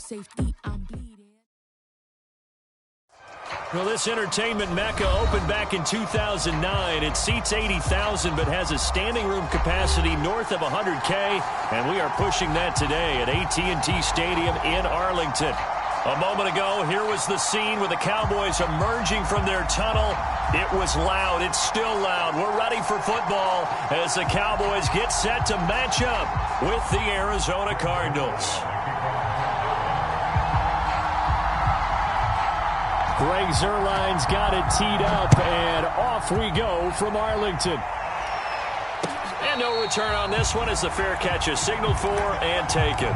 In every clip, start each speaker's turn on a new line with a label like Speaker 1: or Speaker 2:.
Speaker 1: safety, I'm bleeding.
Speaker 2: Well, this entertainment mecca opened back in 2009. It seats 80,000 but has a standing room capacity north of 100K, and we are pushing that today at AT&T Stadium in Arlington. A moment ago, here was the scene with the Cowboys emerging from their tunnel. It was loud. It's still loud. We're ready for football as the Cowboys get set to match up with the Arizona Cardinals. Greg Zuerlein's got it teed up, and off we go from Arlington. And no return on this one as the fair catch is signaled for and taken.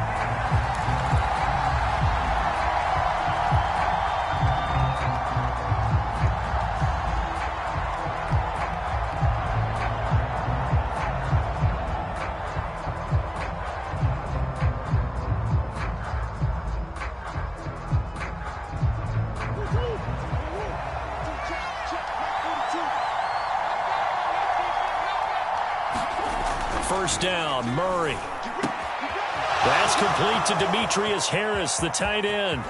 Speaker 2: First down, Murray. That's complete to Demetrius Harris, the tight end.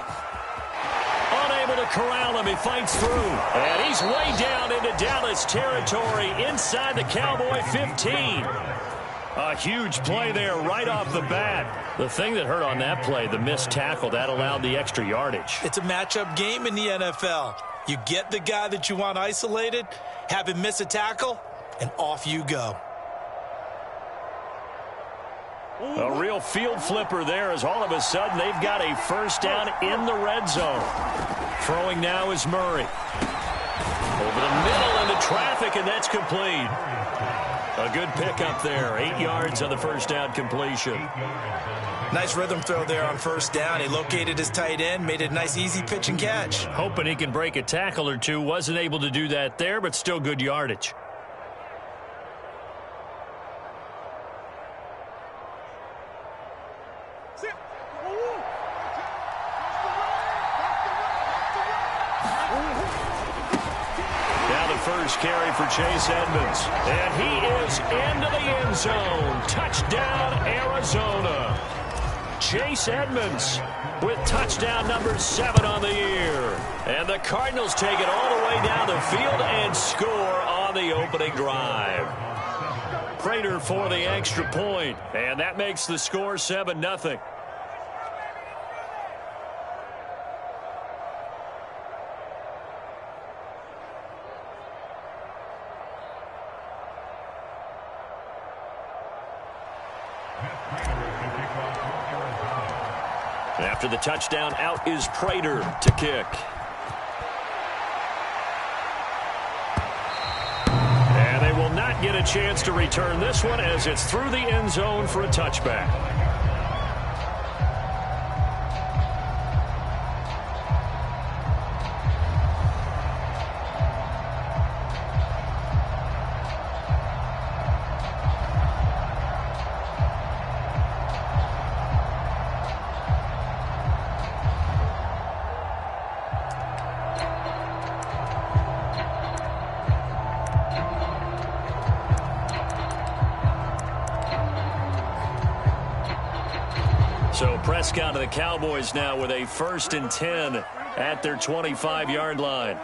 Speaker 2: Unable to corral him, he fights through. And he's way down into Dallas territory inside the Cowboy 15. A huge play there right off the bat. The thing that hurt on that play, the missed tackle, that allowed the extra yardage.
Speaker 3: It's a matchup game in the NFL. You get the guy that you want isolated, have him miss a tackle, and off you go.
Speaker 2: A real field flipper there as all of a sudden they've got a first down in the red zone. Throwing now is Murray. Over the middle into traffic, and that's complete. A good pickup there. 8 yards on the first down completion.
Speaker 3: Nice rhythm throw there on first down. He located his tight end, made it a nice easy pitch and catch.
Speaker 2: Hoping he can break a tackle or two. Wasn't able to do that there, but still good yardage. First carry for Chase Edmonds. And he is into the end zone. Touchdown, Arizona. Chase Edmonds with touchdown number 7 on the year. And the Cardinals take it all the way down the field and score on the opening drive. Prater for the extra point. And that makes the score 7-0. After the touchdown, out is Prater to kick. And they will not get a chance to return this one as it's through the end zone for a touchback. So Prescott of the Cowboys now with a 1st and 10 at their 25-yard line.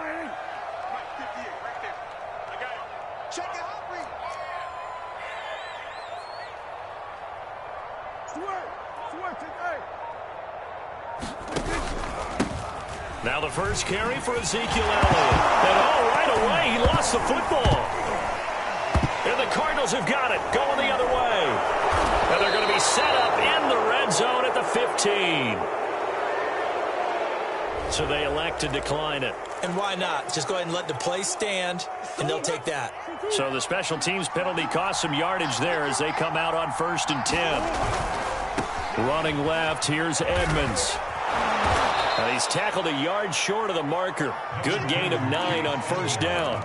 Speaker 2: Now the first carry for Ezekiel Elliott. And right away, he lost the football. And the Cardinals have got it, going the other way. And they're going to be set up in the red zone at the 15. So they elect to decline it.
Speaker 3: And why not? Just go ahead and let the play stand, and they'll take that.
Speaker 2: So the special teams penalty cost some yardage there as they come out on 1st and 10. Running left, here's Edmonds. He's tackled a yard short of the marker. Good gain of 9 on first down.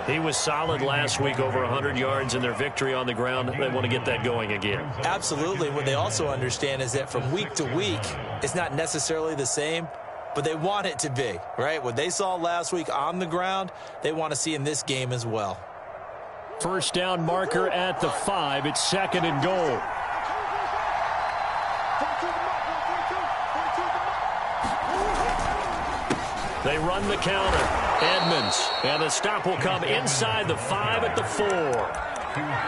Speaker 2: He was solid last week, over 100 yards in their victory on the ground. They want to get that going again.
Speaker 3: Absolutely. What they also understand is that from week to week, it's not necessarily the same, but they want it to be, right? What they saw last week on the ground, they want to see in this game as well.
Speaker 2: First down marker at the 5. It's 2nd and goal. They run the counter. Edmonds. And the stop will come inside the 5 at the 4.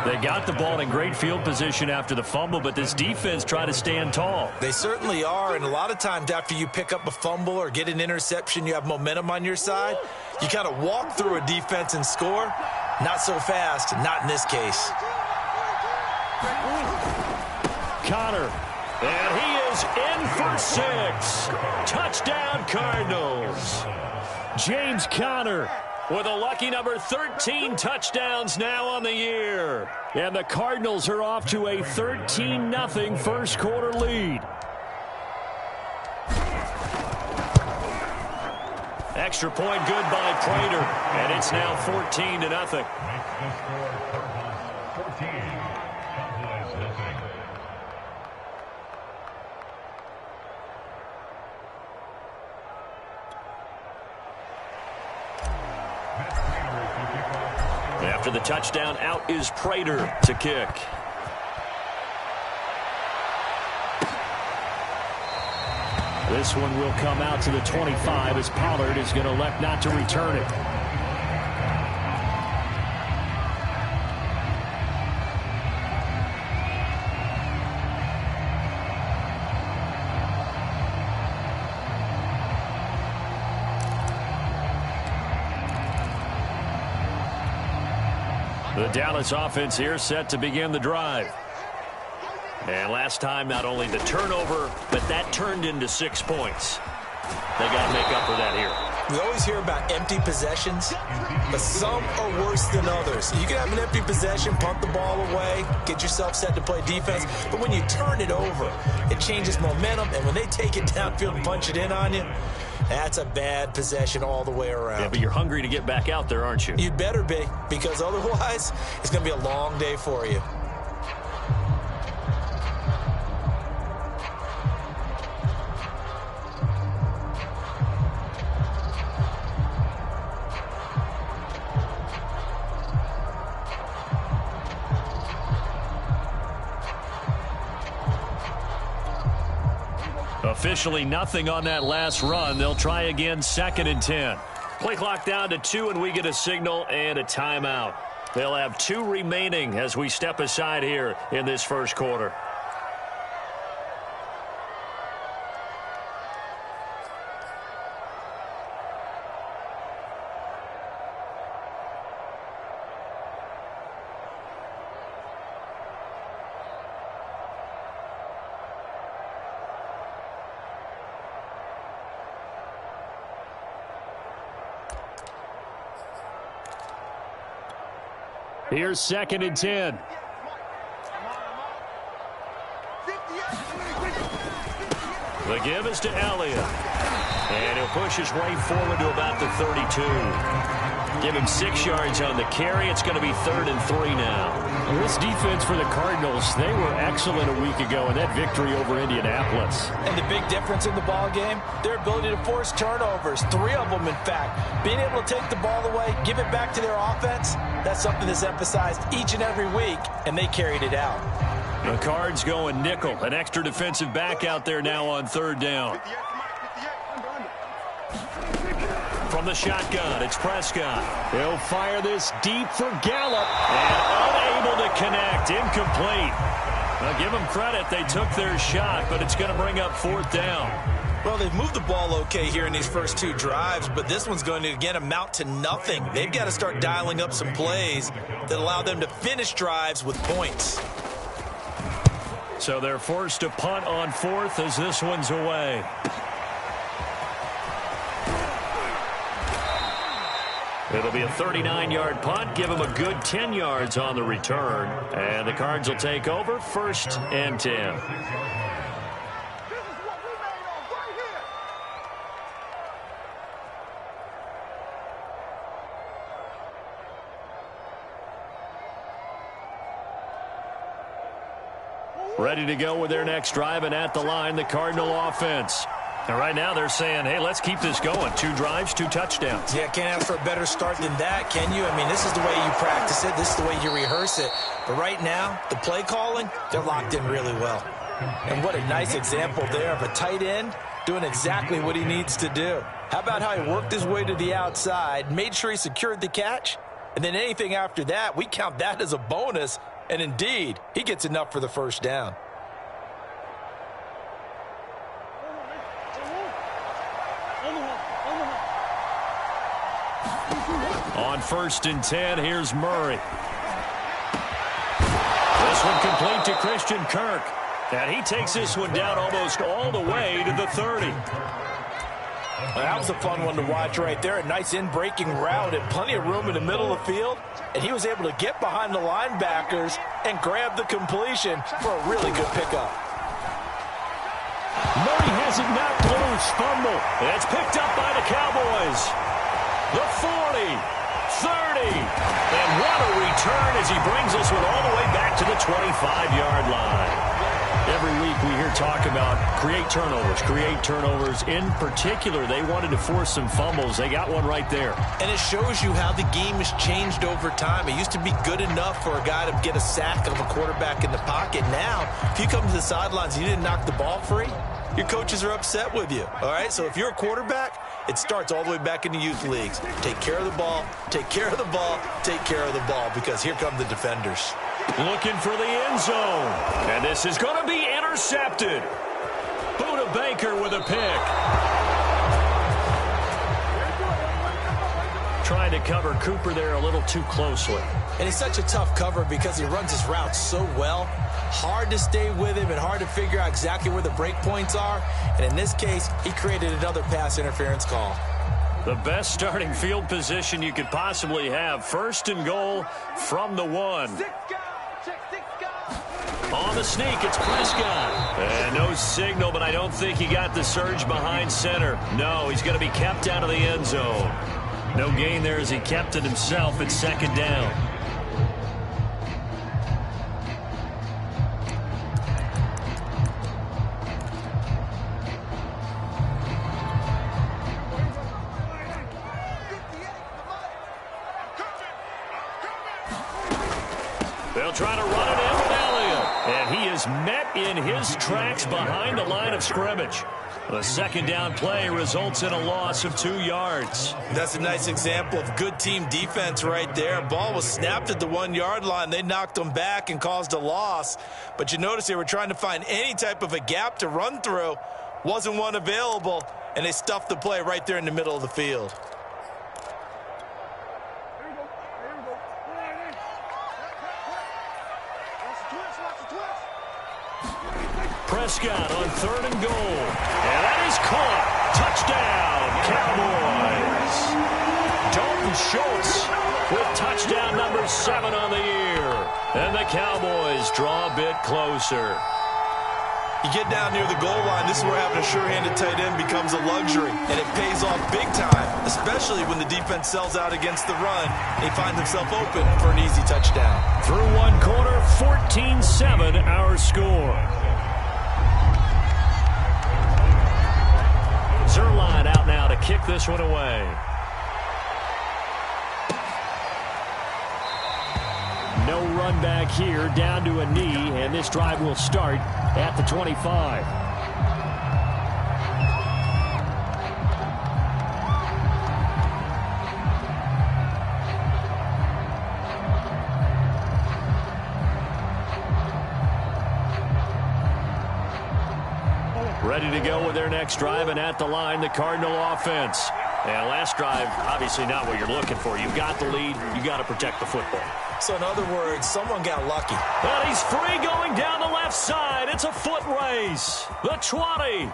Speaker 2: They got the ball in great field position after the fumble, but this defense tried to stand tall.
Speaker 3: They certainly are, and a lot of times after you pick up a fumble or get an interception, you have momentum on your side. You kind of walk through a defense and score. Not so fast, not in this case.
Speaker 2: Conner. And he is in for 6. Touchdown, Cardinals. James Conner with a lucky number 13 touchdowns now on the year. And the Cardinals are off to a 13-0 first quarter lead. Extra point good by Prater. And it's now 14-0. After the touchdown, out is Prater to kick. This one will come out to the 25 as Pollard is going to elect not to return it. The Dallas offense here set to begin the drive. And last time, not only the turnover, but that turned into 6 points. They got to make up for that here.
Speaker 3: We always hear about empty possessions, but some are worse than others. You can have an empty possession, punt the ball away, get yourself set to play defense, but when you turn it over, it changes momentum, and when they take it downfield and punch it in on you, that's a bad possession all the way around.
Speaker 2: Yeah, but you're hungry to get back out there, aren't you?
Speaker 3: You'd better be, because otherwise, it's going to be a long day for you.
Speaker 2: Officially nothing on that last run. They'll try again, 2nd and 10. Play clock down to 2, and we get a signal and a timeout. They'll have 2 remaining as we step aside here in this first quarter. Here's 2nd and 10. The give is to Elliott. And he'll push his way forward to about the 32. Give him 6 yards on the carry. It's going to be 3rd and 3 now. Well, this defense for the Cardinals, they were excellent a week ago in that victory over Indianapolis.
Speaker 3: And the big difference in the ball game, their ability to force turnovers, 3 of them in fact. Being able to take the ball away, give it back to their offense, that's something that's emphasized each and every week, and they carried it out.
Speaker 2: The Cards going nickel, an extra defensive back out there now on 3rd down. From the shotgun, it's Prescott. He'll fire this deep for Gallup, and unable to connect, incomplete. Now give them credit, they took their shot, but it's going to bring up 4th down.
Speaker 3: Well, they've moved the ball okay here in these first 2 drives, but this one's going to, again, amount to nothing. They've got to start dialing up some plays that allow them to finish drives with points.
Speaker 2: So they're forced to punt on 4th as this one's away. It'll be a 39-yard punt, give them a good 10 yards on the return. And the Cards will take over, 1st and 10. Ready to go with their next drive, and at the line, the Cardinal offense. And right now they're saying, hey, let's keep this going. 2 drives, 2 touchdowns.
Speaker 3: Yeah, can't ask for a better start than that, can you? I mean, this is the way you practice it. This is the way you rehearse it. But right now, the play calling, they're locked in really well. And what a nice example there of a tight end doing exactly what he needs to do. How about how he worked his way to the outside, made sure he secured the catch, and then anything after that, we count that as a bonus. And indeed, he gets enough for the first down.
Speaker 2: On 1st and 10, here's Murray. This one complete to Christian Kirk. And he takes this one down almost all the way to the 30.
Speaker 3: That was a fun one to watch right there. A nice in-breaking route and plenty of room in the middle of the field. And he was able to get behind the linebackers and grab the completion for a really good pickup.
Speaker 2: Murray has it knocked loose. Fumble. It's picked up by the Cowboys. The 40, 30. And what a return as he brings this one all the way back to the 25-yard line. Every week we hear talk about create turnovers. In particular, they wanted to force some fumbles. They got one right there.
Speaker 3: And it shows you how the game has changed over time. It used to be good enough for a guy to get a sack of a quarterback in the pocket. Now, if you come to the sidelines and you didn't knock the ball free, your coaches are upset with you. All right, so if you're a quarterback, it starts all the way back in the youth leagues. Take care of the ball, take care of the ball, take care of the ball, because here come the defenders.
Speaker 2: Looking for the end zone. And this is going to be intercepted. Buda Baker with a pick. Trying to cover Cooper there a little too closely.
Speaker 3: And he's such a tough cover because he runs his route so well. Hard to stay with him and hard to figure out exactly where the break points are. And in this case, he created another pass interference call.
Speaker 2: The best starting field position you could possibly have. 1st and goal from the 1. On the sneak, it's Prescott. And no signal, but I don't think he got the surge behind center. No, he's going to be kept out of the end zone. No gain there as he kept it himself at 2nd down. They'll try to run it in with Elliott. And he is met in his tracks behind the line of scrimmage. The 2nd down play results in a loss of 2 yards.
Speaker 3: That's a nice example of good team defense right there. Ball was snapped at the 1-yard line. They knocked them back and caused a loss. But you notice they were trying to find any type of a gap to run through. Wasn't one available, and they stuffed the play right there in the middle of the field.
Speaker 2: Prescott on 3rd and goal. And that is caught. Touchdown, Cowboys. Dalton Schultz with touchdown number 7 on the year. And the Cowboys draw a bit closer.
Speaker 3: You get down near the goal line, this is where having a sure-handed tight end becomes a luxury. And it pays off big time, especially when the defense sells out against the run. He finds himself open for an easy touchdown.
Speaker 2: Through 1 quarter, 14-7 our score. Zuerlein out now to kick this one away. No run back here, down to a knee, and this drive will start at the 25. Ready to go with their next drive, and at the line, the Cardinal offense. And last drive, obviously not what you're looking for. You've got the lead. You got to protect the football.
Speaker 3: So in other words, someone got lucky.
Speaker 2: And he's free going down the left side. It's a foot race. The 20.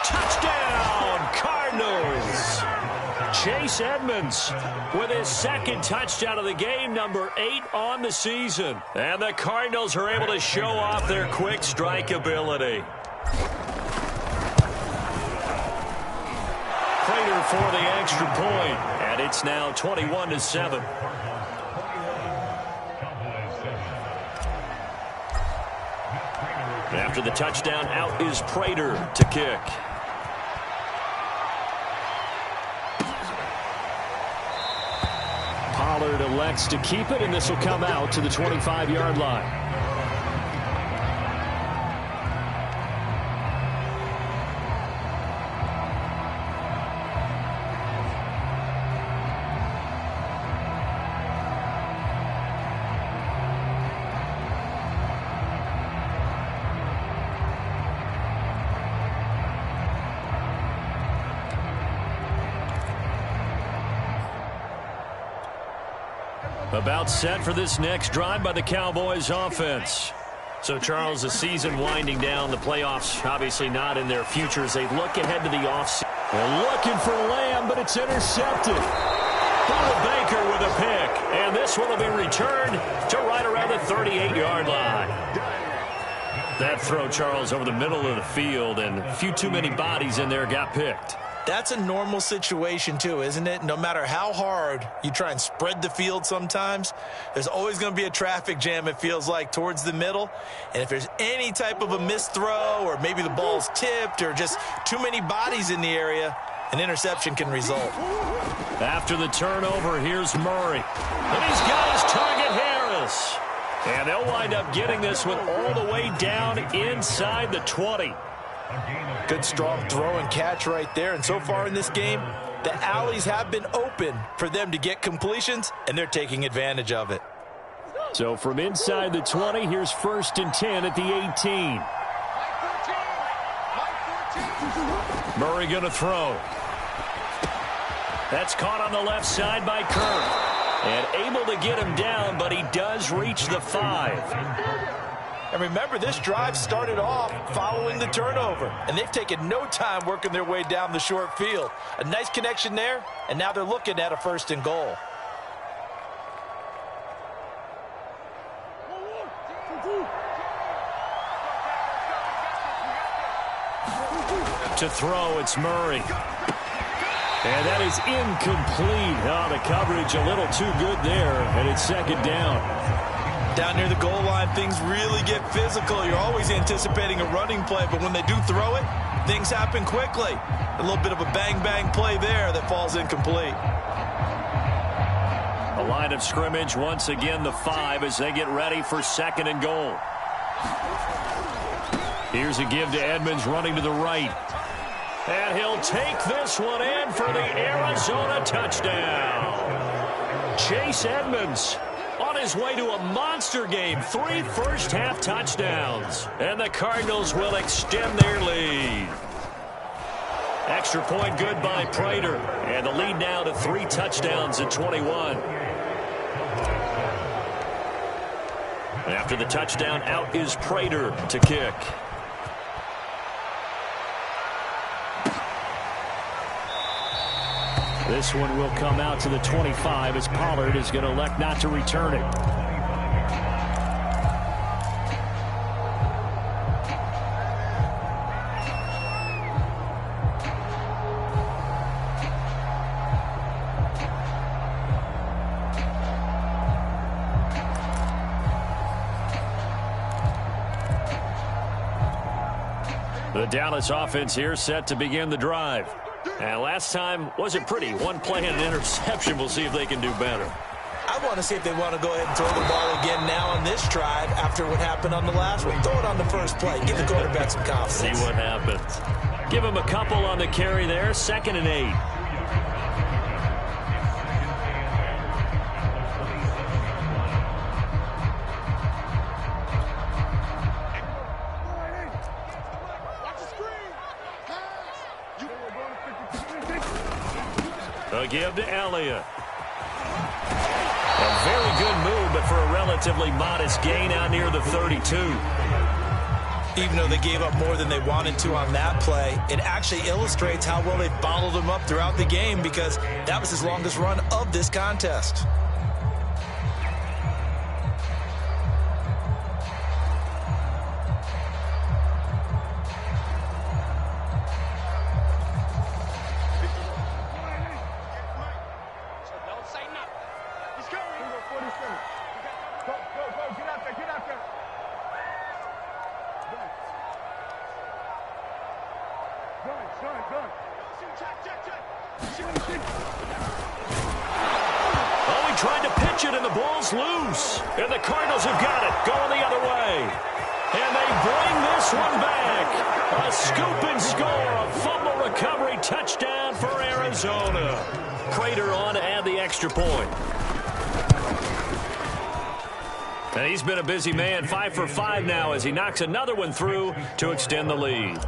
Speaker 2: Touchdown, Cardinals. Chase Edmonds with his 2nd touchdown of the game, number 8 on the season. And the Cardinals are able to show off their quick strike ability. Prater for the extra point, and it's now 21-7. After the touchdown, out is Prater to kick. Pollard elects to keep it, and this will come out to the 25-yard line. About set for this next drive by the Cowboys offense. So, Charles, the season winding down, the playoffs obviously not in their future as they look ahead to the offseason. They're looking for Lamb, but it's intercepted. Buda Baker with a pick, and this one will be returned to right around the 38-yard line. That throw, Charles, over the middle of the field, and a few too many bodies in there got picked.
Speaker 3: That's a normal situation, too, isn't it? No matter how hard you try and spread the field sometimes, there's always going to be a traffic jam, it feels like, towards the middle. And if there's any type of a missed throw or maybe the ball's tipped or just too many bodies in the area, an interception can result.
Speaker 2: After the turnover, here's Murray. And he's got his target, Harris. And they'll wind up getting this one all the way down inside the 20.
Speaker 3: Good strong throw and catch right there. And so far in this game, the alleys have been open for them to get completions, and they're taking advantage of it.
Speaker 2: So from inside the 20, here's 1st and 10 at the 18. Murray going to throw. That's caught on the left side by Kirk. And able to get him down, but he does reach the 5.
Speaker 3: And remember, this drive started off following the turnover, and they've taken no time working their way down the short field. A nice connection there, and now they're looking at a 1st and goal.
Speaker 2: To throw, it's Murray. And that is incomplete. Oh, the coverage a little too good there, and it's 2nd down.
Speaker 3: Down near the goal line, things really get physical. You're always anticipating a running play, but when they do throw it, things happen quickly. A little bit of a bang-bang play there that falls incomplete.
Speaker 2: A line of scrimmage, once again the 5 as they get ready for 2nd and goal. Here's a give to Edmonds running to the right. And he'll take this one in for the Arizona touchdown. Chase Edmonds on his way to a monster game. 3 first-half touchdowns. And the Cardinals will extend their lead. Extra point good by Prater. And the lead now to 3 touchdowns at 21. After the touchdown, out is Prater to kick. This one will come out to the 25 as Pollard is going to elect not to return it. The Dallas offense here set to begin the drive. And last time wasn't pretty. One play and an interception. We'll see if they can do better.
Speaker 3: I want to see if they want to go ahead and throw the ball again now on this drive after what happened on the last one. Throw it on the first play. Give the quarterback some confidence.
Speaker 2: See what happens. Give him a couple on the carry there. 2nd and 8. A give to Elliott. A very good move, but for a relatively modest gain out near the 32.
Speaker 3: Even though they gave up more than they wanted to on that play, it actually illustrates how well they bottled him up throughout the game because that was his longest run of this contest.
Speaker 2: Oh, he tried to pitch it, and the ball's loose. And the Cardinals have got it, going the other way. And they bring this one back. A scoop and score, a fumble recovery touchdown for Arizona. Prater on to add the extra point. And he's been a busy man, 5 for 5 now as he knocks another one through to extend the lead.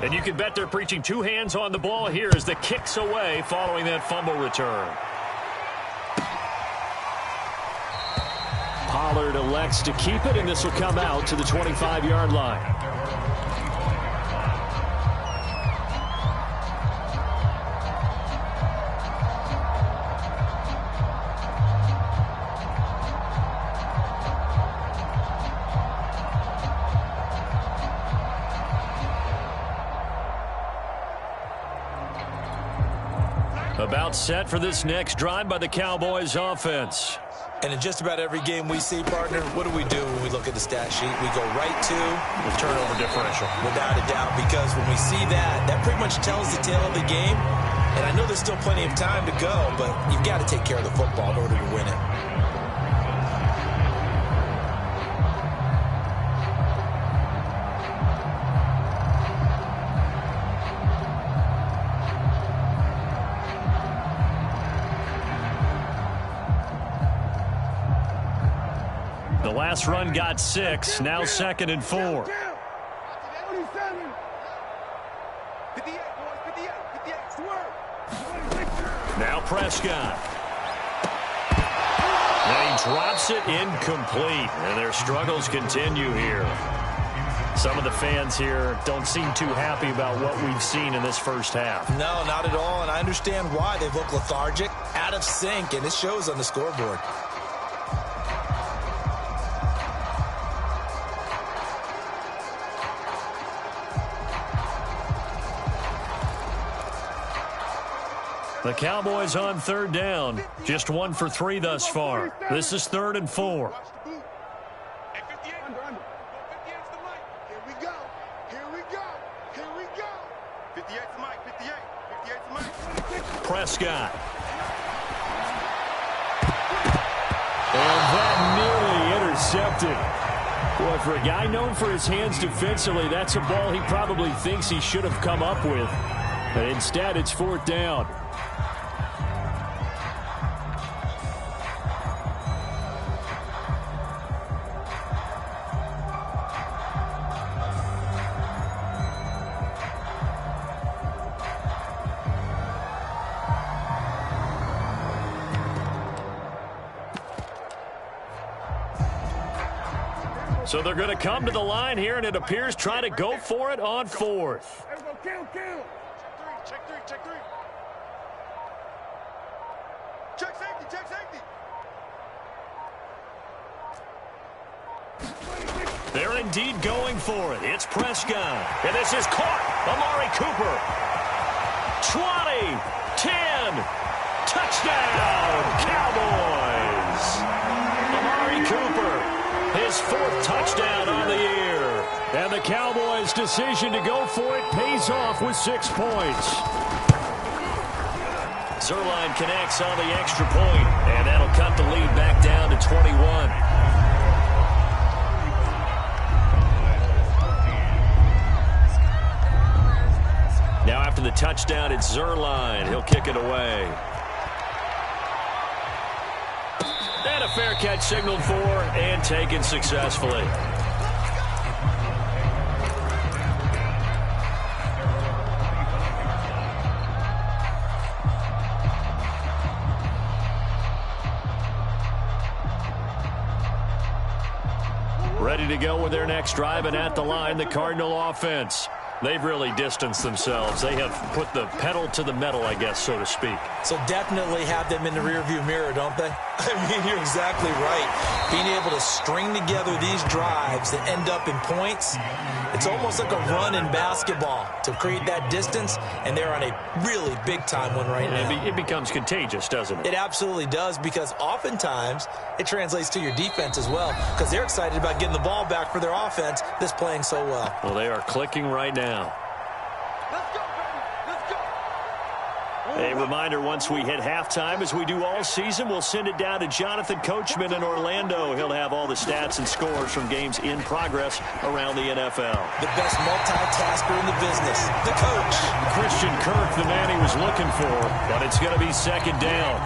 Speaker 2: And you can bet they're preaching 2 hands on the ball here as the kick's away following that fumble return. Pollard elects to keep it, and this will come out to the 25-yard line. About set for this next drive by the Cowboys offense.
Speaker 3: And in just about every game we see, partner, what do we do when we look at the stat sheet? We go right to
Speaker 2: the turnover differential.
Speaker 3: Without a doubt, because when we see that, that pretty much tells the tale of the game. And I know there's still plenty of time to go, but you've got to take care of the football in order to win it.
Speaker 2: The last run got 6, now 2nd and 4. Now Prescott. And he drops it incomplete, and their struggles continue here. Some of the fans here don't seem too happy about what we've seen in this first half.
Speaker 3: No, not at all, and I understand why. They look lethargic, out of sync, and it shows on the scoreboard.
Speaker 2: The Cowboys on 3rd down. Just 1 for 3 thus far. This is 3rd and 4. Prescott. And that nearly intercepted. Boy, for a guy known for his hands defensively, that's a ball he probably thinks he should have come up with. But instead, it's 4th down. So they're going to come to the line here, and it appears try to go for it on 4th.
Speaker 1: Check safety.
Speaker 2: They're indeed going for it. It's Prescott. And this is caught. Amari Cooper. 20, 10, touchdown, Cowboys. Amari Cooper. His 4th touchdown on the year. And the Cowboys' decision to go for it pays off with 6 points. Zuerlein connects on the extra point, and that'll cut the lead back down to 21. Now after the touchdown, it's Zuerlein. He'll kick it away. And a fair catch signaled for and taken successfully. Ready to go with their next drive, and at the line, the Cardinal offense. They've really distanced themselves. They have put the pedal to the metal, I guess, so to speak.
Speaker 3: So definitely have them in the rearview mirror, don't they? I mean, you're exactly right. Being able to string together these drives that end up in points, it's almost like a run in basketball to create that distance, and they're on a really big-time one right now.
Speaker 2: It becomes contagious, doesn't it?
Speaker 3: It absolutely does, because oftentimes it translates to your defense as well, because they're excited about getting the ball back for their offense that's playing so well.
Speaker 2: Well, they are clicking right now. A reminder, once we hit halftime, as we do all season, we'll send it down to Jonathan Coachman in Orlando. He'll have all the stats and scores from games in progress around the NFL.
Speaker 3: The best multitasker in the business, the coach.
Speaker 2: Christian Kirk, the man he was looking for, but it's going to be 2nd down.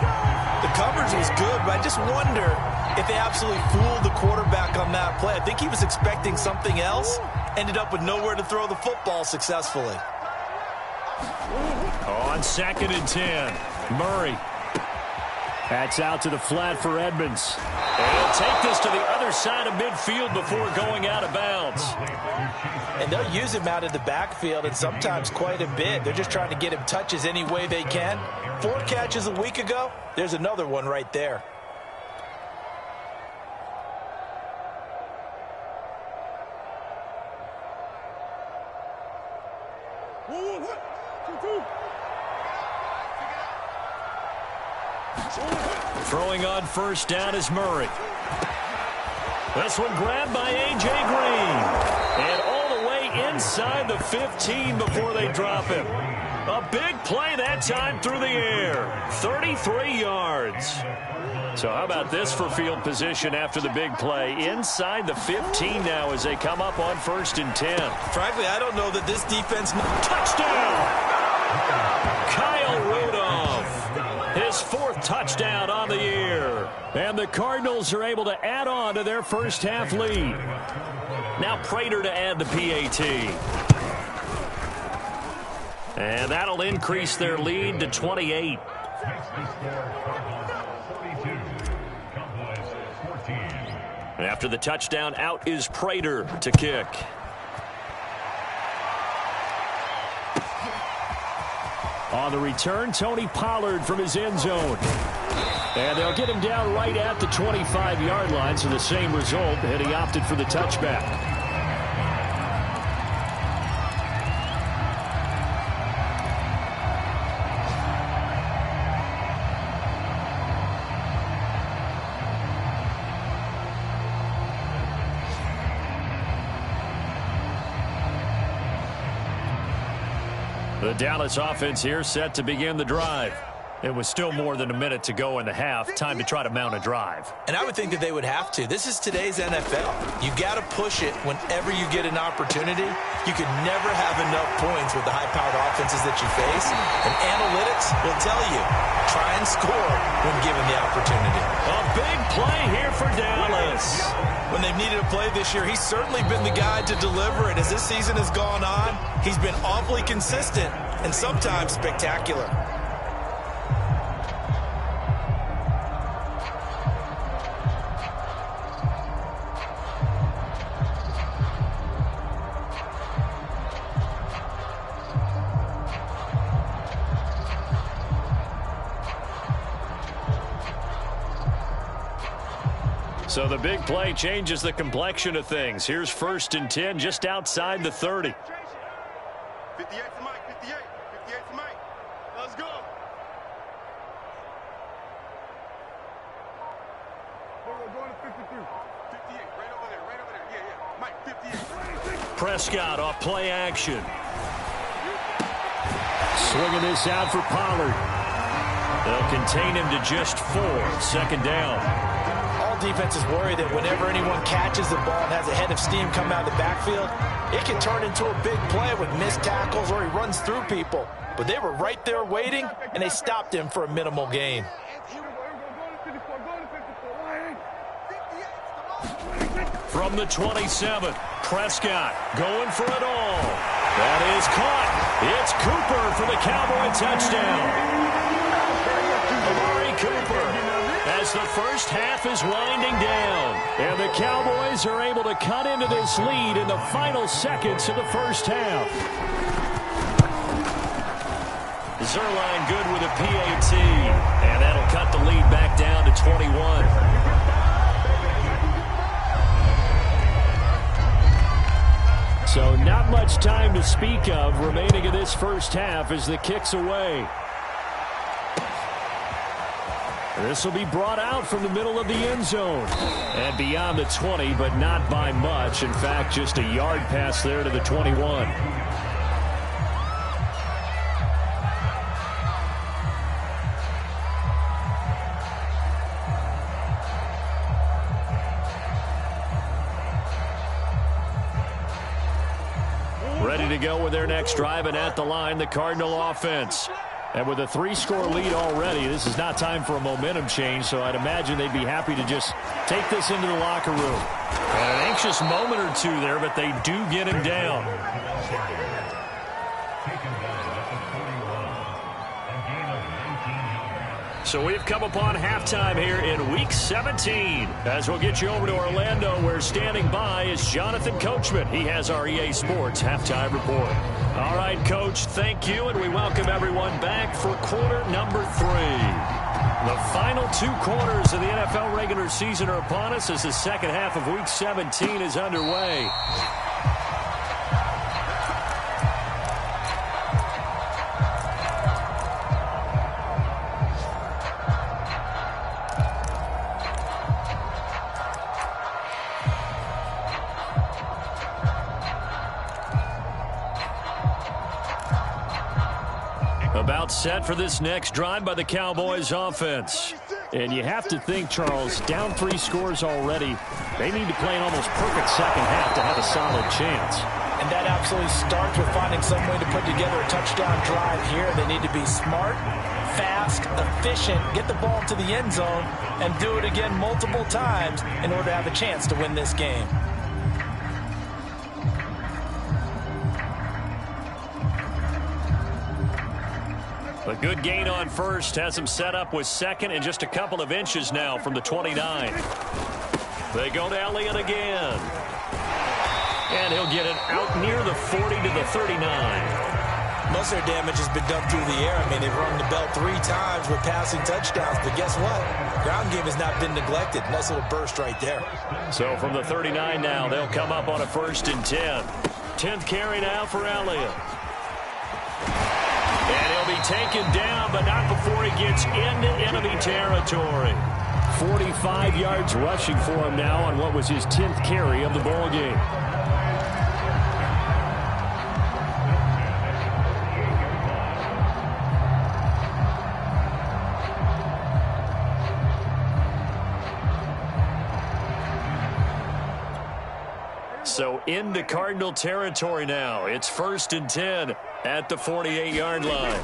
Speaker 3: The coverage was good, but I just wonder if they absolutely fooled the quarterback on that play. I think he was expecting something else, ended up with nowhere to throw the football successfully.
Speaker 2: On 2nd and 10, Murray. That's out to the flat for Edmonds. And he'll take this to the other side of midfield before going out of bounds.
Speaker 3: And they'll use him out of the backfield, and sometimes quite a bit. They're just trying to get him touches any way they can. 4 catches a week ago. There's another one right there.
Speaker 2: Throwing on first down is Murray. This one grabbed by A.J. Green. And all the way inside the 15 before they drop him. A big play that time through the air. 33 yards. So how about this for field position after the big play? Inside the 15 now as they come up on 1st and 10.
Speaker 3: Frankly, I don't know that this defense...
Speaker 2: Touchdown! Kyle Rudolph. His 4th touchdown on the year. And the Cardinals are able to add on to their first half lead. Now Prater to add the PAT. And that'll increase their lead to 28. After the touchdown, out is Prater to kick. On the return, Tony Pollard from his end zone. And they'll get him down right at the 25-yard line, so the same result, and he opted for the touchback. The Dallas offense here set to begin the drive. It was still more than a minute to go in the half. Time to try to mount a drive.
Speaker 3: And I would think that they would have to. This is today's NFL. You got to push it whenever you get an opportunity. You could never have enough points with the high-powered offenses that you face. And analytics will tell you, try and score when given the opportunity.
Speaker 2: A big play here for Dallas.
Speaker 3: When they've needed a play this year, he's certainly been the guy to deliver it. As this season has gone on, he's been awfully consistent and sometimes spectacular.
Speaker 2: So the big play changes the complexion of things. Here's 1st and 10 just outside the 30.
Speaker 1: 58 to Mike, 58. 58 to Mike. Let's go. Going to 53. 58, right over there, right over there. Yeah, yeah. Mike, 58.
Speaker 2: Prescott off play action. Swinging this out for Pollard. They'll contain him to just 4. 2nd down.
Speaker 3: Defenses worry that whenever anyone catches the ball and has a head of steam come out of the backfield, it can turn into a big play with missed tackles or he runs through people. But they were right there waiting, and they stopped him for a minimal gain.
Speaker 2: From the 27, Prescott going for it all. That is caught. It's Cooper for the Cowboy touchdown. Amari Cooper. As the first half is winding down. And the Cowboys are able to cut into this lead in the final seconds of the first half. Zuerlein good with a PAT. And that'll cut the lead back down to 21. So not much time to speak of remaining in this first half as the kick's away. This will be brought out from the middle of the end zone. And beyond the 20, but not by much. In fact, just a yard pass there to the 21. Ready to go with their next drive, and at the line, the Cardinal offense. And with a 3-score lead already, this is not time for a momentum change, so I'd imagine they'd be happy to just take this into the locker room. And an anxious moment or two there, but they do get him down. So we've come upon halftime here in Week 17. As we'll get you over to Orlando, where standing by is Jonathan Coachman. He has our EA Sports Halftime Report. All right, Coach, thank you, and we welcome everyone back for quarter number 3. The final 2 quarters of the NFL regular season are upon us as the second half of Week 17 is underway. About set for this next drive by the Cowboys offense. And you have to think, Charles, down 3 scores already. They need to play an almost perfect second half to have a solid chance.
Speaker 3: And that absolutely starts with finding some way to put together a touchdown drive here. They need to be smart, fast, efficient, get the ball to the end zone, and do it again multiple times in order to have a chance to win this game.
Speaker 2: A good gain on first has him set up with second and just a couple of inches now from the 29. They go to Elliott again. And he'll get it out near the 40 to the 39.
Speaker 3: Most of their damage has been done through the air. I mean, they've rung the bell 3 times with passing touchdowns. But guess what? Ground game has not been neglected. Nice little burst right there.
Speaker 2: So from the 39 now, they'll come up on a 1st and 10. 10th carry now for Elliott. And he'll be taken down, but not before he gets into enemy territory. 45 yards rushing for him now on what was his 10th carry of the ball game. So into Cardinal territory now. It's 1st and 10 at the 48-yard line.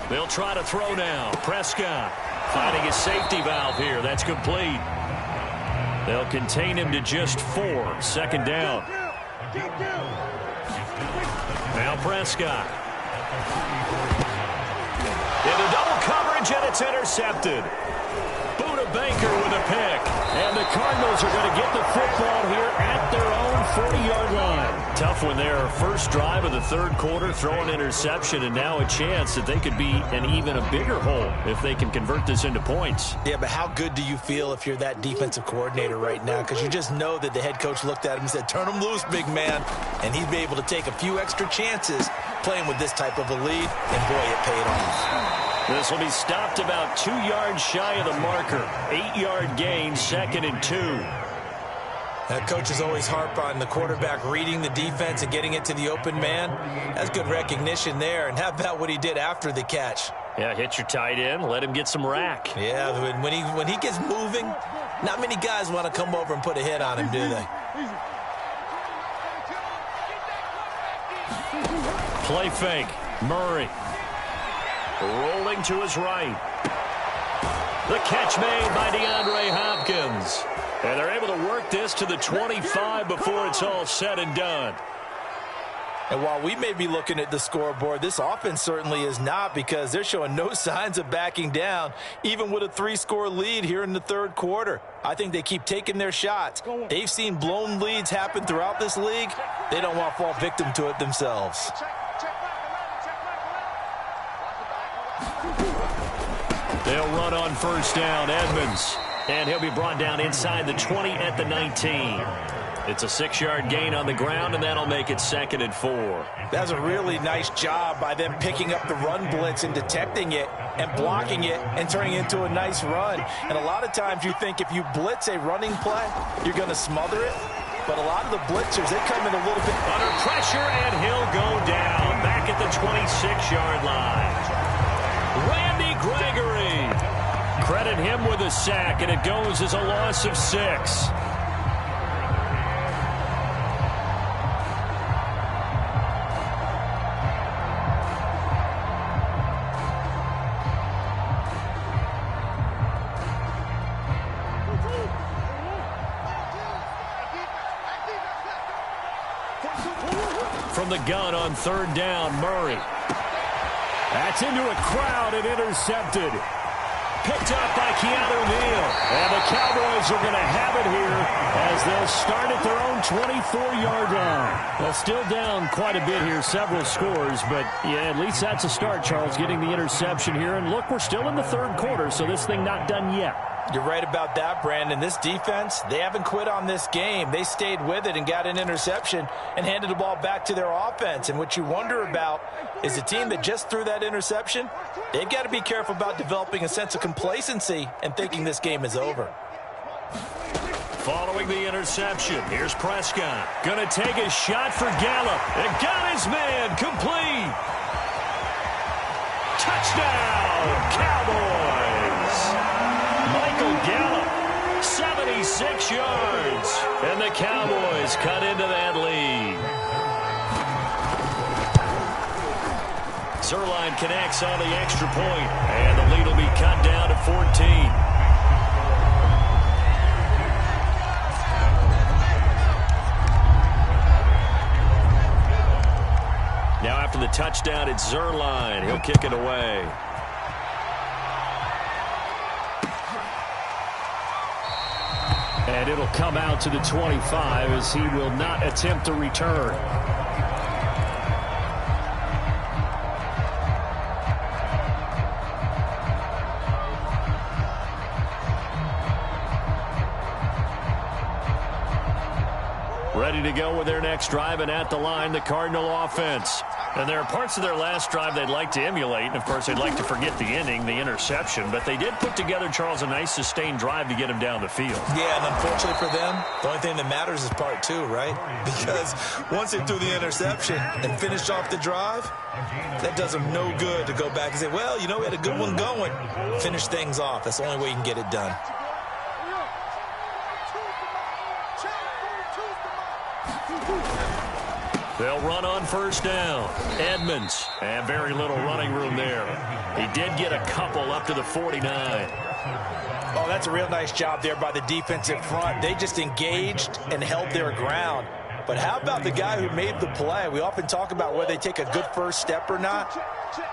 Speaker 2: They'll try to throw now. Prescott finding his safety valve here. That's complete. They'll contain him to just 4. 2nd down. Now Prescott. Into double coverage, and it's intercepted. Buda Baker with a pick. And the Cardinals are going to get the football here at their own 40-yard line. Tough one there. 1st drive of the 3rd quarter, throw an interception, and now a chance that they could be an even a bigger hole if they can convert this into points.
Speaker 3: Yeah, but how good do you feel if you're that defensive coordinator right now? Because you just know that the head coach looked at him and said, turn him loose, big man. And he'd be able to take a few extra chances playing with this type of a lead, and boy, it paid off.
Speaker 2: This will be stopped about 2 yards shy of the marker. 8-yard gain, 2nd and 2.
Speaker 3: That coach is always harp on the quarterback reading the defense and getting it to the open man. That's good recognition there. And how about what he did after the catch?
Speaker 2: Yeah, hit your tight end, let him get some rack.
Speaker 3: Yeah, when he gets moving, not many guys want to come over and put a hit on him, do they?
Speaker 2: Play fake. Murray. Rolling to his right. The catch made by DeAndre Hopkins. And they're able to work this to the 25 before it's all said and done.
Speaker 3: And while we may be looking at the scoreboard, this offense certainly is not, because they're showing no signs of backing down, even with a 3-score lead here in the 3rd quarter. I think they keep taking their shots. They've seen blown leads happen throughout this league. They don't want to fall victim to it themselves.
Speaker 2: They'll run on 1st down, Edmonds. And he'll be brought down inside the 20 at the 19. It's a 6-yard gain on the ground, and that'll make it 2nd and 4.
Speaker 3: That's a really nice job by them picking up the run blitz and detecting it and blocking it and turning it into a nice run. And a lot of times you think if you blitz a running play, you're going to smother it. But a lot of the blitzers, they come in a little bit
Speaker 2: under pressure, and he'll go down back at the 26-yard line. Randy Gregory. Credit him with a sack, and it goes as a loss of 6. From the gun on 3rd down, Murray. That's into a crowd and intercepted. Picked up by Keanu Neal. And the Cowboys are going to have it here as they'll start at their own 24-yard line. Well, still down quite a bit here, several scores, but yeah, at least that's a start, Charles, getting the interception here. And look, we're still in the third quarter, so this thing not done yet.
Speaker 3: You're right about that, Brandon. This defense, they haven't quit on this game. They stayed with it and got an interception and handed the ball back to their offense. And what you wonder about is a team that just threw that interception, they've got to be careful about developing a sense of complacency and thinking this game is over.
Speaker 2: Following the interception, here's Prescott. Going to take a shot for Gallup. And got his man complete. Touchdown, Cowboys. Michael Gallup, 76 yards. And the Cowboys cut into that lead. Zuerlein connects on the extra point, and the lead will be cut down to 14. Now after the touchdown, it's Zuerlein. He'll kick it away. And it'll come out to the 25 as he will not attempt to return. Ready to go with their next drive, and at the line, the Cardinal offense. And there are parts of their last drive they'd like to emulate, and of course they'd like to forget the ending, the interception, but they did put together, Charles, a nice sustained drive to get him down the field.
Speaker 3: Yeah, and unfortunately for them, the only thing that matters is part two, right? Because once they threw the interception and finished off the drive, that does them no good to go back and say, well, you know, we had a good one going. Finish things off. That's the only way you can get it done.
Speaker 2: They'll run on first down. Edmonds, and very little running room there. He did get a couple up to the 49.
Speaker 3: Oh, that's a real nice job there by the defensive front. They just engaged and held their ground. But how about the guy who made the play? We often talk about whether they take a good first step or not.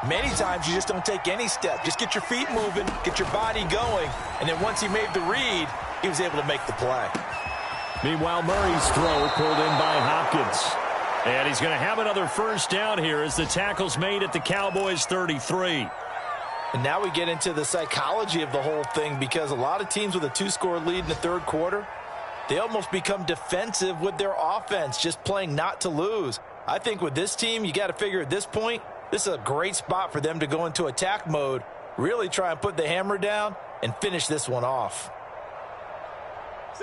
Speaker 3: Many times you just don't take any step. Just get your feet moving, get your body going, and then once he made the read, he was able to make the play.
Speaker 2: Meanwhile, Murray's throw pulled in by Hopkins. And he's going to have another first down here as the tackle's made at the Cowboys' 33.
Speaker 3: And now we get into the psychology of the whole thing, because a lot of teams with a two-score lead in the third quarter, they almost become defensive with their offense, just playing not to lose. I think with this team, you got to figure at this point, this is a great spot for them to go into attack mode, really try and put the hammer down and finish this one off.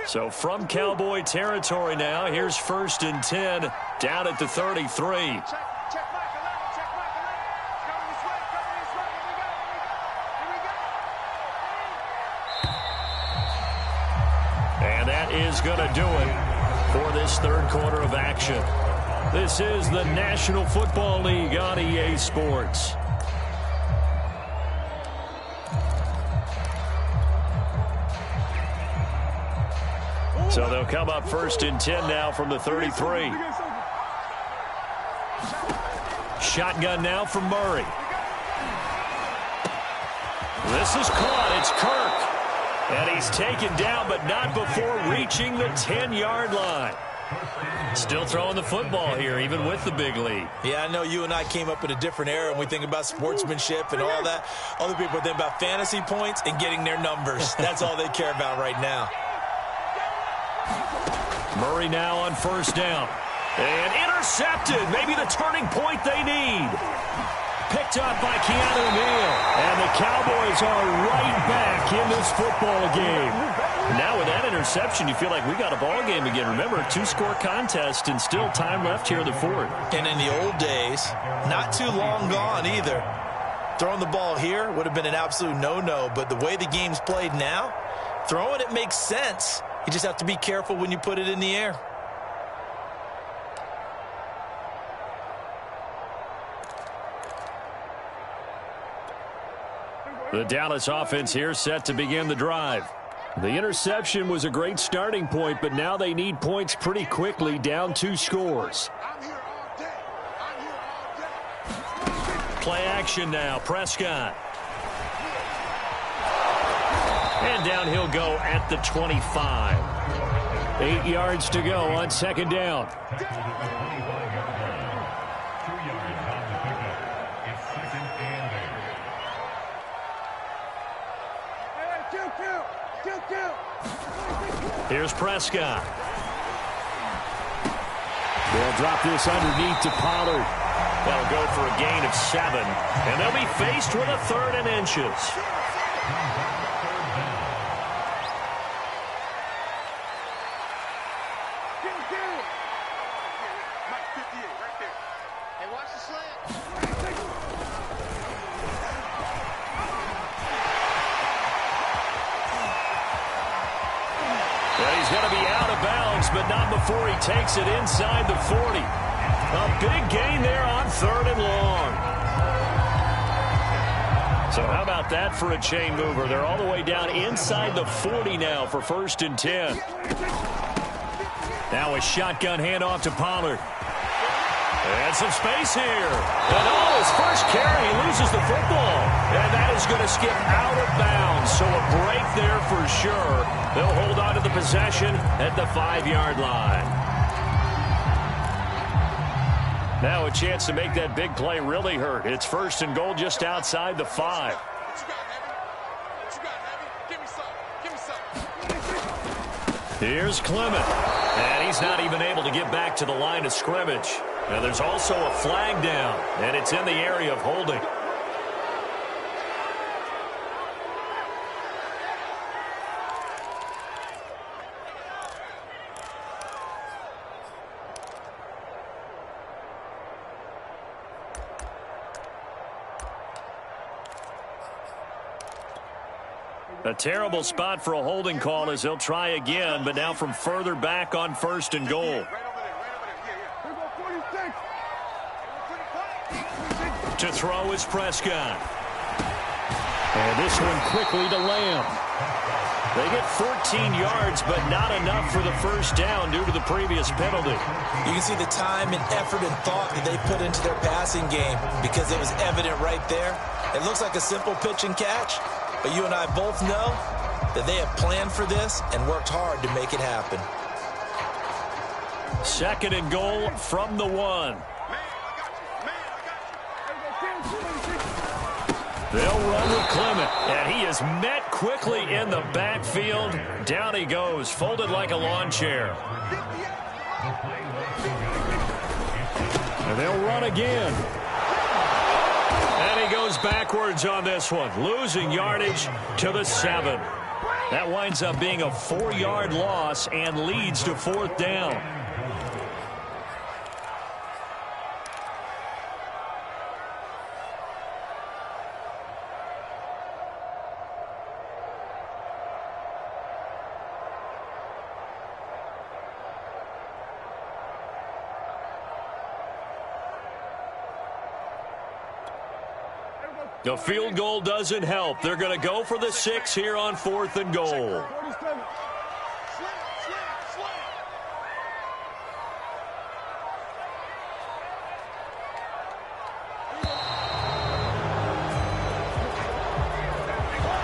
Speaker 2: So from Cowboy territory now, here's 1st and 10 down at the 33. And that is going to do it for this third quarter of action. This is the National Football League on EA Sports. So they'll come up 1st and 10 now from the 33. Shotgun now from Murray. This is caught. It's Kirk. And he's taken down, but not before reaching the 10-yard line. Still throwing the football here, even with the big lead.
Speaker 3: Yeah, I know you and I came up in a different era, and we think about sportsmanship and all that. Other people think about fantasy points and getting their numbers. That's all they care about right now.
Speaker 2: Murray now on first down. And intercepted. Maybe the turning point they need. Picked up by Keanu Neal. And the Cowboys are right back in this football game. Now with that interception, you feel like we got a ball game again. Remember, a two-score contest and still time left here in the fourth.
Speaker 3: And in the old days, not too long gone either, throwing the ball here would have been an absolute no-no. But the way the game's played now, throwing it makes sense. You just have to be careful when you put it in the air.
Speaker 2: The Dallas offense here set to begin the drive. The interception was a great starting point, but now they need points pretty quickly, down 2 scores. Play action now, Prescott. And down he'll go at the 25. 8 yards to go on second down. Here's Prescott. They'll drop this underneath to Pollard. They'll go for a gain of 7. And they'll be faced with a 3rd and inches. He's going to be out of bounds, but not before he takes it inside the 40. A big gain there on 3rd and long. So how about that for a chain mover? They're all the way down inside the 40 now for 1st and 10. Now a shotgun handoff to Pollard. And some space here. And his first carry, he loses the football. And that is going to skip out of bounds. So a break there for sure. They'll hold on to the possession at the 5-yard line. Now a chance to make that big play really hurt. It's 1st and goal just outside the 5. Here's Clement. And he's not even able to get back to the line of scrimmage. Now there's also a flag down, and it's in the area of holding. A terrible spot for a holding call as they'll try again, but now from further back on 1st and goal. To throw is Prescott. And this one quickly to Lamb. They get 14 yards, but not enough for the 1st down due to the previous penalty.
Speaker 3: You can see the time and effort and thought that they put into their passing game because it was evident right there. It looks like a simple pitch and catch, but you and I both know that they have planned for this and worked hard to make it happen.
Speaker 2: 2nd and goal from the 1. They'll run with Clement, and he is met quickly in the backfield. Down he goes, folded like a lawn chair. And they'll run again. And he goes backwards on this one, losing yardage to the 7. That winds up being a 4-yard loss and leads to 4th down. The field goal doesn't help. They're going to go for the 6 here on 4th and goal.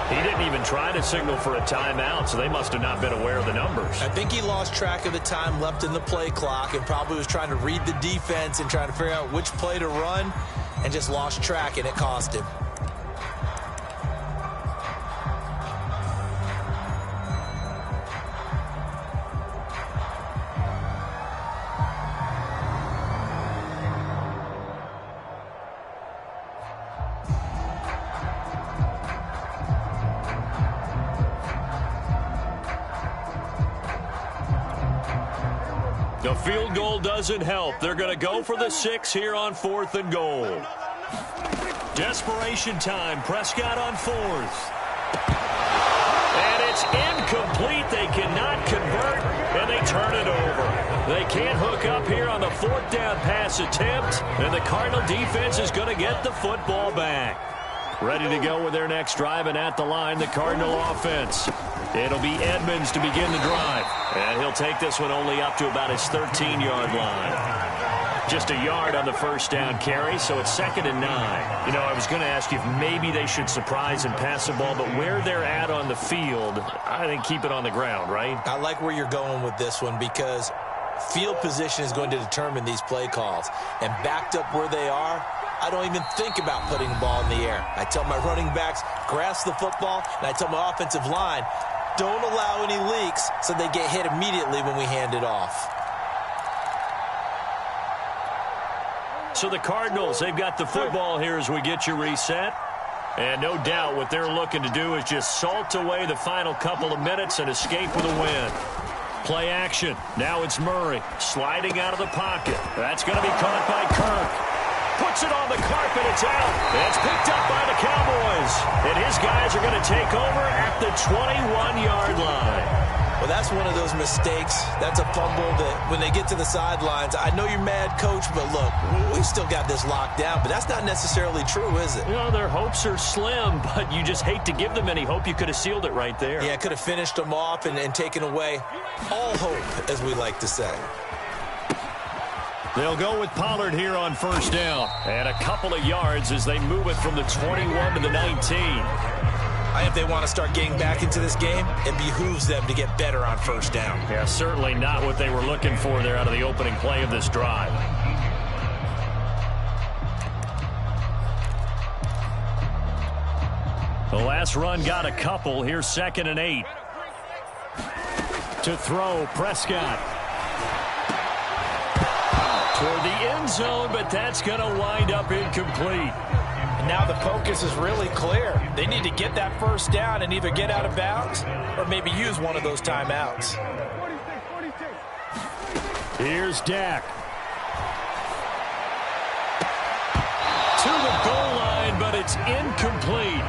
Speaker 2: He didn't even try to signal for a timeout, so they must have not been aware of the numbers.
Speaker 3: I think he lost track of the time left in the play clock and probably was trying to read the defense and trying to figure out which play to run and just lost track, and it cost him.
Speaker 2: The field goal doesn't help. They're going to go for the 6 here on 4th and goal. Desperation time. Prescott on 4th. And it's incomplete. They cannot convert, and they turn it over. They can't hook up here on the 4th down pass attempt, and the Cardinal defense is going to get the football back. Ready to go with their next drive, and at the line, the Cardinal offense. It'll be Edmonds to begin the drive, and he'll take this one only up to about his 13-yard line. Just a yard on the first down carry, so it's 2nd and 9. You know, I was going to ask you if maybe they should surprise and pass the ball, but where they're at on the field, I think keep it on the ground, right?
Speaker 3: I like where you're going with this one because field position is going to determine these play calls. And backed up where they are, I don't even think about putting the ball in the air. I tell my running backs, grasp the football, and I tell my offensive line, don't allow any leaks so they get hit immediately when we hand it off.
Speaker 2: So the Cardinals, they've got the football here as we get you reset. And no doubt what they're looking to do is just salt away the final couple of minutes and escape with a win. Play action. Now it's Murray sliding out of the pocket. That's going to be caught by Kirk. Puts it on the carpet. It's out. It's picked up by the Cowboys. And his guys are going to take over at the 21-yard line.
Speaker 3: Well, that's one of those mistakes. That's a fumble that when they get to the sidelines, I know you're mad, Coach, but look, we still got this locked down. But that's not necessarily true, is it?
Speaker 2: You know, their hopes are slim, but you just hate to give them any hope. You could have sealed it right there.
Speaker 3: Yeah, could have finished them off and taken away all hope, as we like to say.
Speaker 2: They'll go with Pollard here on first down. And a couple of yards as they move it from the 21 to the 19.
Speaker 3: If they want to start getting back into this game, it behooves them to get better on first down.
Speaker 2: Yeah, certainly not what they were looking for there out of the opening play of this drive. The last run got a couple. Here's 2nd and 8. To throw, Prescott. Toward the end zone, but that's going to wind up incomplete.
Speaker 3: Now the focus is really clear. They need to get that first down and either get out of bounds or maybe use one of those timeouts.
Speaker 2: Here's Dak. To the goal line, but it's incomplete.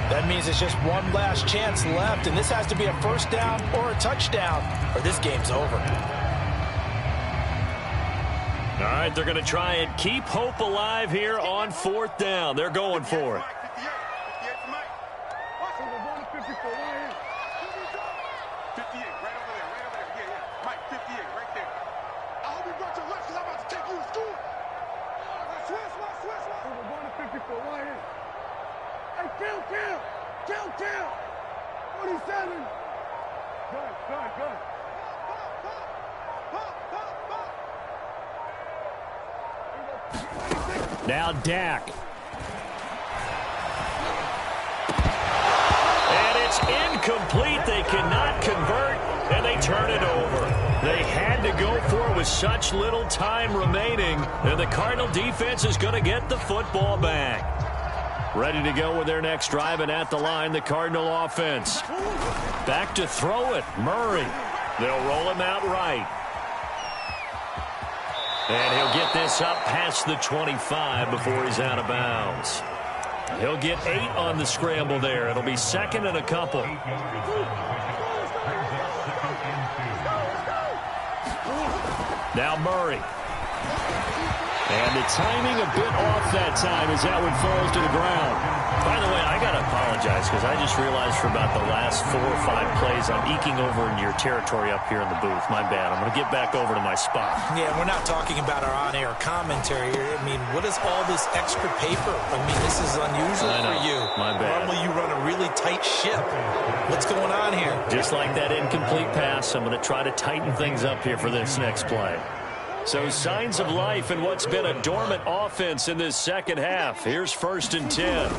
Speaker 3: That means it's just one last chance left, and this has to be a first down or a touchdown, or this game's over.
Speaker 2: All right, they're going to try and keep hope alive here on 4th down. They're going for it.
Speaker 1: 58, right over there. Yeah, yeah. Mike, 58, right there. I hope you brought your lunch because I'm about to take you to school. Switch. We're going to 54, right here. Hey, kill. 47. Good.
Speaker 2: Now Dak. And it's incomplete. They cannot convert, and they turn it over. They had to go for it with such little time remaining, and the Cardinal defense is going to get the football back. Ready to go with their next drive, and at the line, the Cardinal offense. Back to throw it, Murray. They'll roll him out right. And he'll get this up past the 25 before he's out of bounds. He'll get 8 on the scramble there. It'll be 2nd and a couple. Now Murray. And the timing a bit off that time as that one falls to the ground. By the way, I got to apologize because I just realized for about the last 4 or 5 plays I'm eking over into your territory up here in the booth. My bad. I'm going to get back over to my spot.
Speaker 3: Yeah, we're not talking about our on-air commentary here. I mean, what is all this extra paper? I mean, this is unusual for you.
Speaker 2: My bad.
Speaker 3: Normally you run a really tight ship. What's going on here?
Speaker 2: Just like that incomplete pass, I'm going to try to tighten things up here for this next play. So signs of life in what's been a dormant offense in this second half. Here's 1st and 10.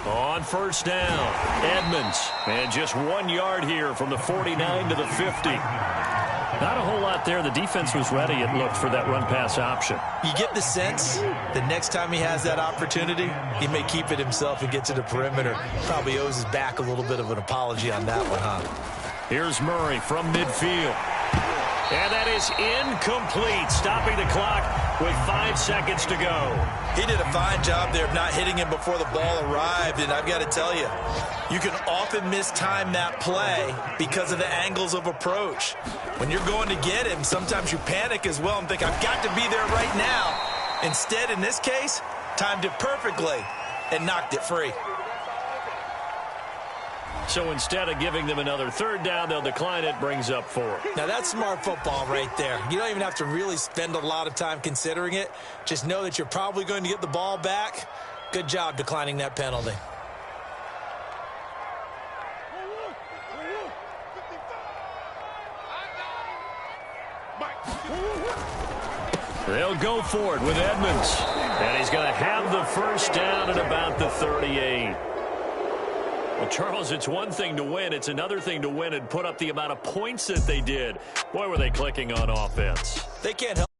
Speaker 2: On first down, Edmonds. And just 1 yard here from the 49 to the 50. Not a whole lot there. The defense was ready, it looked, for that run-pass option.
Speaker 3: You get the sense the next time he has that opportunity, he may keep it himself and get to the perimeter. Probably owes his back a little bit of an apology on that one, huh?
Speaker 2: Here's Murray from midfield. And that is incomplete, stopping the clock with 5 seconds to go.
Speaker 3: He did a fine job there of not hitting him before the ball arrived, and I've got to tell you, you can often mistime that play because of the angles of approach. When you're going to get him, sometimes you panic as well and think, I've got to be there right now. Instead, in this case, timed it perfectly and knocked it free.
Speaker 2: So instead of giving them another third down, they'll decline it, brings up 4.
Speaker 3: Now, that's smart football right there. You don't even have to really spend a lot of time considering it. Just know that you're probably going to get the ball back. Good job declining that penalty.
Speaker 2: They'll go for it with Edmonds. And he's going to have the first down at about the 38. Well, Charles, it's one thing to win. It's another thing to win and put up the amount of points that they did. Boy, were they clicking on offense.
Speaker 3: They can't help.